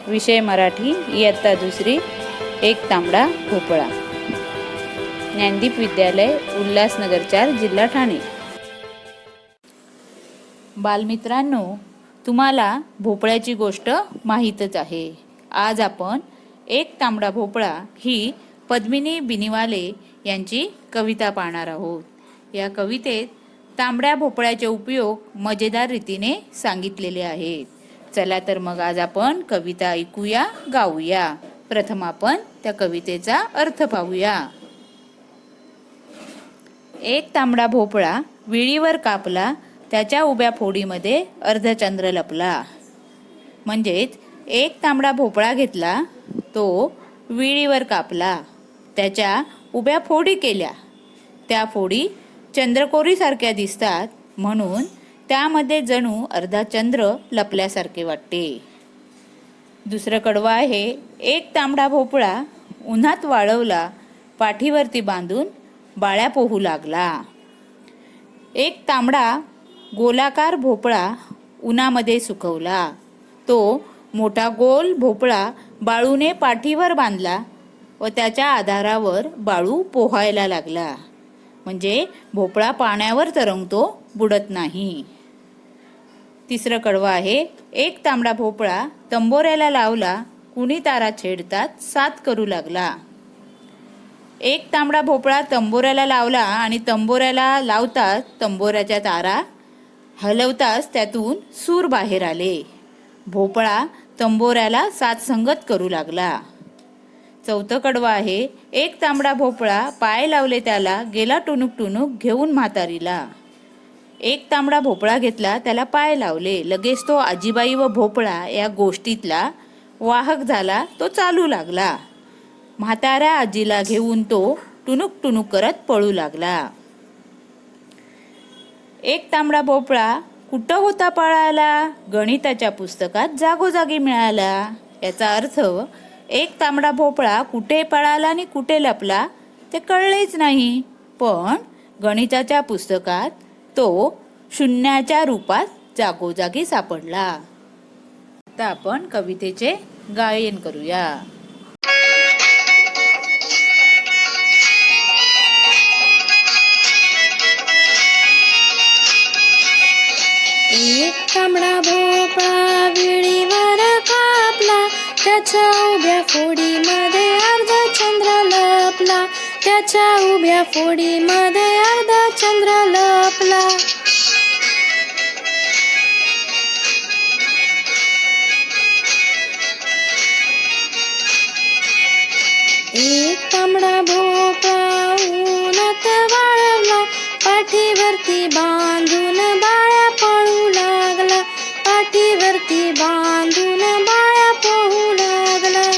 विषय मराठी, इयत्ता दुसरी, एक तांबडा भोपळा. ज्ञानदीप विद्यालय, उल्हासनगर 4, जिल्हा ठाणे. बालमित्रांनो, तुम्हाला भोपळ्याची गोष्ट माहीतच आहे. आज आपण एक तांबडा भोपळा ही पद्मिनी बिनीवाले यांची कविता पाहणार आहोत. या कवितेत तांबड्या भोपळ्याचे उपयोग मजेदार रीतीने सांगितलेले आहेत. चला तर मग आज आपण कविता ऐकूया, गाऊया. प्रथम आपण त्या कवितेचा अर्थ पाहूया. एक तांबडा भोपळा विळीवर कापला, त्याच्या उभ्या फोडीमध्ये अर्धचंद्र लपला. म्हणजेच एक तांबडा भोपळा घेतला, तो विळीवर कापला, त्याच्या उभ्या फोडी केल्या. त्या फोडी चंद्रकोरीसारख्या दिसतात, म्हणून त्यामध्ये जणू अर्धा चंद्र लपल्यासारखे वाटते. दुसरं कडवं आहे. एक तांबडा भोपळा उन्हात वाळवला, पाठीवरती बांधून बाळ्या पोहू लागला. एक तांबडा गोलाकार भोपळा उन्हामध्ये सुकवला. तो मोठा गोल भोपळा बाळूने पाठीवर बांधला व त्याच्या आधारावर बाळू पोहायला लागला. म्हणजे भोपळा पाण्यावर तरंगतो, बुडत नाही. तिसरं कडवं आहे. एक तांबडा भोपळा तंबोऱ्याला लावला, कुणी तारा छेडतात साथ करू लागला. एक तांबडा भोपळा तंबोऱ्याला लावला आणि तंबोऱ्याला लावताच तंबोऱ्याच्या तारा हलवताच त्यातून सूर बाहेर आले. भोपळा तंबोऱ्याला साथ संगत करू लागला. चौथं कडवं आहे. एक तांबडा भोपळा पाय लावले त्याला, गेला टुणूक टुणूक घेऊन म्हातारीला. एक तांबडा भोपळा घेतला, त्याला पाय लावले, लगेच तो आजीबाई व भोपळा या गोष्टीतला वाहक झाला. तो चालू लागला. म्हाताऱ्या आजीला घेऊन तो टुणूक टुणूक करत पळू लागला. एक तांबडा भोपळा कुठं होता पळाला, गणिताच्या पुस्तकात जागोजागी मिळाला. याचा अर्थ एक तांबडा भोपळा कुठे पळाला आणि कुठे लपला ते कळलेच नाही, पण गणिताच्या पुस्तकात तो शून्याच्या रूपात जागोजागी सापडला. आता आपण कवितेचे गायन करूया. एक तांबडा भोपळा विळीवर कापला, त्याच्या उभ्या फोडीमध्ये अर्धा चंद्र लपला. त्याच्या उभ्या फोडीमध्ये अर्धा चंद्र लपला. एक तांबडा भोपळा उन्हात वाळवला, पाठीवरती बांधून बाळ्या पळू लागला. पाठीवरती बांधून बाळ्या पोहू लागला.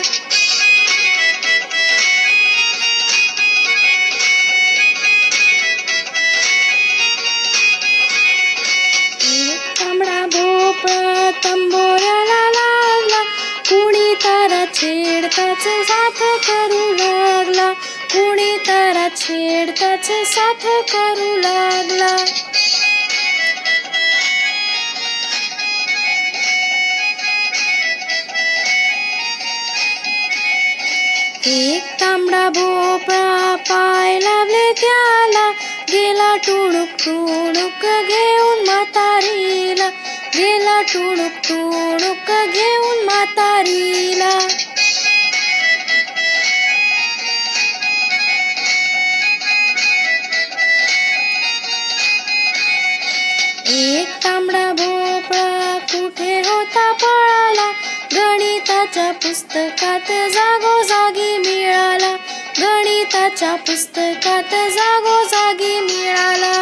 एक तांबडा भोपळा तंबोऱ्याला लावला, कुणी तारा छेडताच साथ करू लागला. कुणी तारा छेडताच साथ करू लागला. एक तांबडा भोपळा पाय लावले त्याला, गेला टुणूक टुणूक घेऊन म्हातारीला. गेला टुणूक टुणूक घेऊन म्हातारीला. एक तांबडा भोपळा कुठे होता पळाला, गणिताच्या पुस्तकात जागोजागी मिळाला. गणिताच्या पुस्तकात जागोजागी मिळाला.